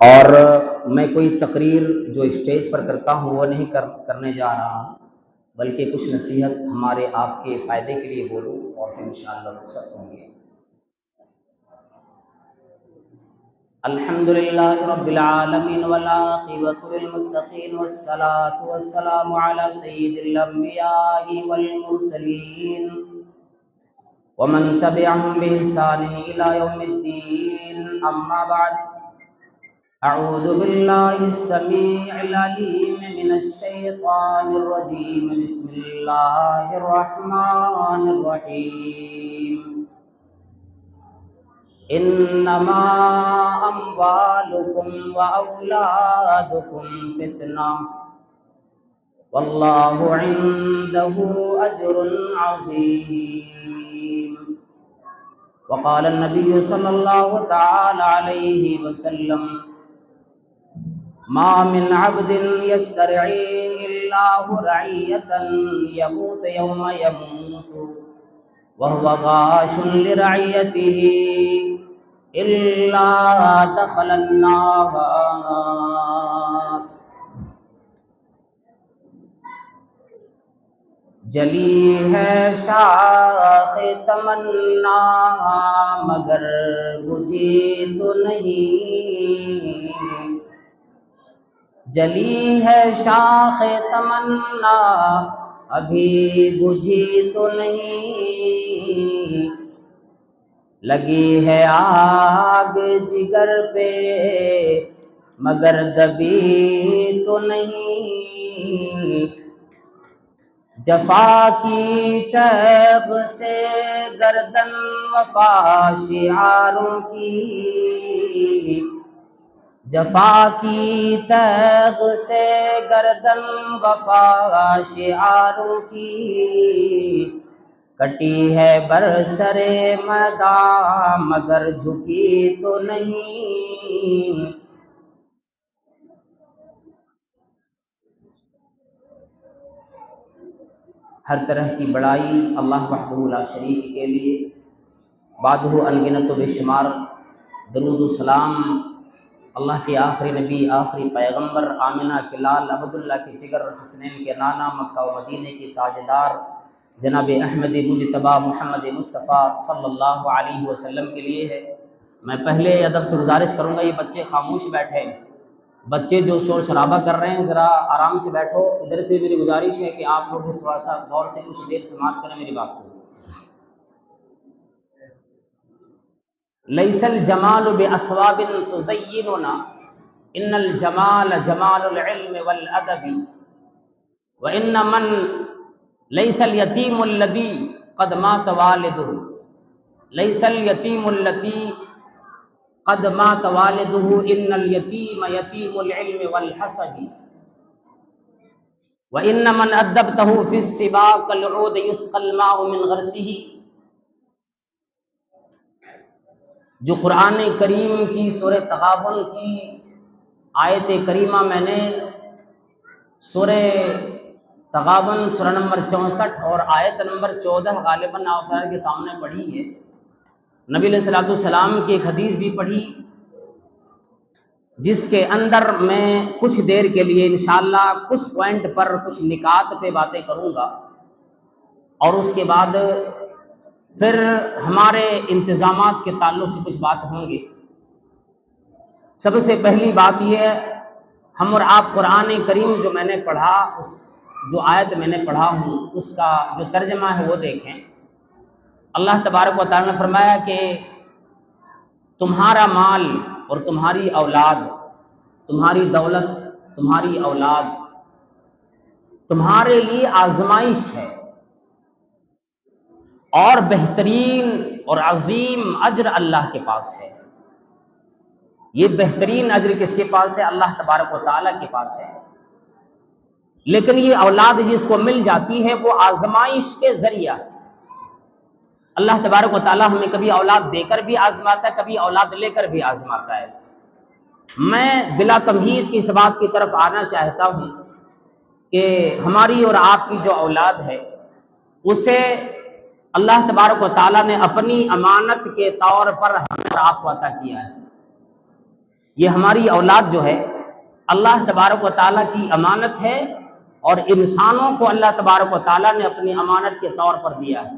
اور میں کوئی تقریر جو اسٹیج پر کرتا ہوں وہ نہیں کرنے جا رہا ہوں، بلکہ کچھ نصیحت ہمارے آپ کے فائدے کے لیے بولوں اور پھر انشاءاللہ رخصت ہوں گے۔ الحمدللہ رب العالمین والعاقبۃ للمتقین والصلاة والسلام علی سید الانبیاء والمرسلین ومن تبعهم بإحسان إلى يوم الدين، أما بعد، أعوذ بالله السميع العليم من الشيطان الرجيم، بسم الله الرحمن الرحيم، إنما أموالكم وأولادكم فتنة والله عنده أجر عظيم، وقال النبي صلى الله تعالى عليه وسلم: ما من عبد يسترعي الله رعية يموت يوم يموت وهو غاش لرعيته إلا دخل النار۔ جلی ہے شاخ تمنا مگر بجھی تو نہیں، جلی ہے شاخ تمنا ابھی بجھی تو نہیں، لگی ہے آگ جگر پہ مگر دبی تو نہیں، جفا کی تیغ سے گردن وفا شعاروں کی، جفا کی تیغ سے گردن وفا شعاروں کی، کٹی ہے برسر میدان مگر جھکی تو نہیں، ہر طرح کی بڑائی اللہ وحدہ لا شریک کے لیے، بعدہ انگنت و بے شمار درود و سلام اللہ کے آخری نبی، آخری پیغمبر، آمنہ کے لال، عبداللہ کے جگر، حسنین کے نانا، مکہ و مدینہ کے تاجدار جناب احمد مجتبیٰ محمد مصطفیٰ صلی اللہ علیہ وسلم کے لیے ہے۔ میں پہلے ادب سے گزارش کروں گا، یہ بچے خاموش بیٹھے ہیں، بچے جو شور شرابہ کر رہے ہیں ذرا آرام سے بیٹھو۔ ادھر سے میری گزارش ہے کہ آپ لوگ بھی تھوڑا سا غور سے کچھ دیر سماعت کریں میری بات کو۔ لیس الجمال باسواب تزیننا ان الجمال جمال العلم والادب وان من لیس الیتیم الذی قد مات والدہ، لیس الیتیم الذی قد مات والدہ ان الیتیم یتیم العلم والحسب وان من ادبتہ فی السبا کالعود یسقی الماء من غرسہ۔ جو قرآن کریم کی سورہ تغابن کی آیت کریمہ میں نے سورہ تغابن سورہ نمبر 64 اور آیت نمبر 14 غالباً آپ کے سامنے پڑھی ہے، نبی علیہ الصلوۃ والسلام کی ایک حدیث بھی پڑھی جس کے اندر میں کچھ دیر کے لیے انشاءاللہ کچھ پوائنٹ پر کچھ نکات پہ باتیں کروں گا، اور اس کے بعد پھر ہمارے انتظامات کے تعلق سے کچھ بات ہوں گے۔ سب سے پہلی بات یہ ہے، ہم اور آپ قرآن کریم جو میں نے پڑھا، جو آیت میں نے پڑھا ہوں اس کا جو ترجمہ ہے وہ دیکھیں۔ اللہ تبارک و تعالیٰ نے فرمایا کہ تمہارا مال اور تمہاری اولاد، تمہاری دولت، تمہاری اولاد تمہارے لیے آزمائش ہے، اور بہترین اور عظیم اجر اللہ کے پاس ہے۔ یہ بہترین اجر کس کے پاس ہے؟ اللہ تبارک و تعالیٰ کے پاس ہے۔ لیکن یہ اولاد جس کو مل جاتی ہے وہ آزمائش کے ذریعہ، اللہ تبارک و تعالیٰ ہمیں کبھی اولاد دے کر بھی آزماتا ہے، کبھی اولاد لے کر بھی آزماتا ہے۔ میں بلا تمہید کی اس بات کی طرف آنا چاہتا ہوں کہ ہماری اور آپ کی جو اولاد ہے اسے اللہ تبارک و تعالیٰ نے اپنی امانت کے طور پر ہمیں اور آپ کو عطا کیا ہے۔ یہ ہماری اولاد جو ہے اللہ تبارک و تعالیٰ کی امانت ہے، اور انسانوں کو اللہ تبارک و تعالیٰ نے اپنی امانت کے طور پر دیا ہے۔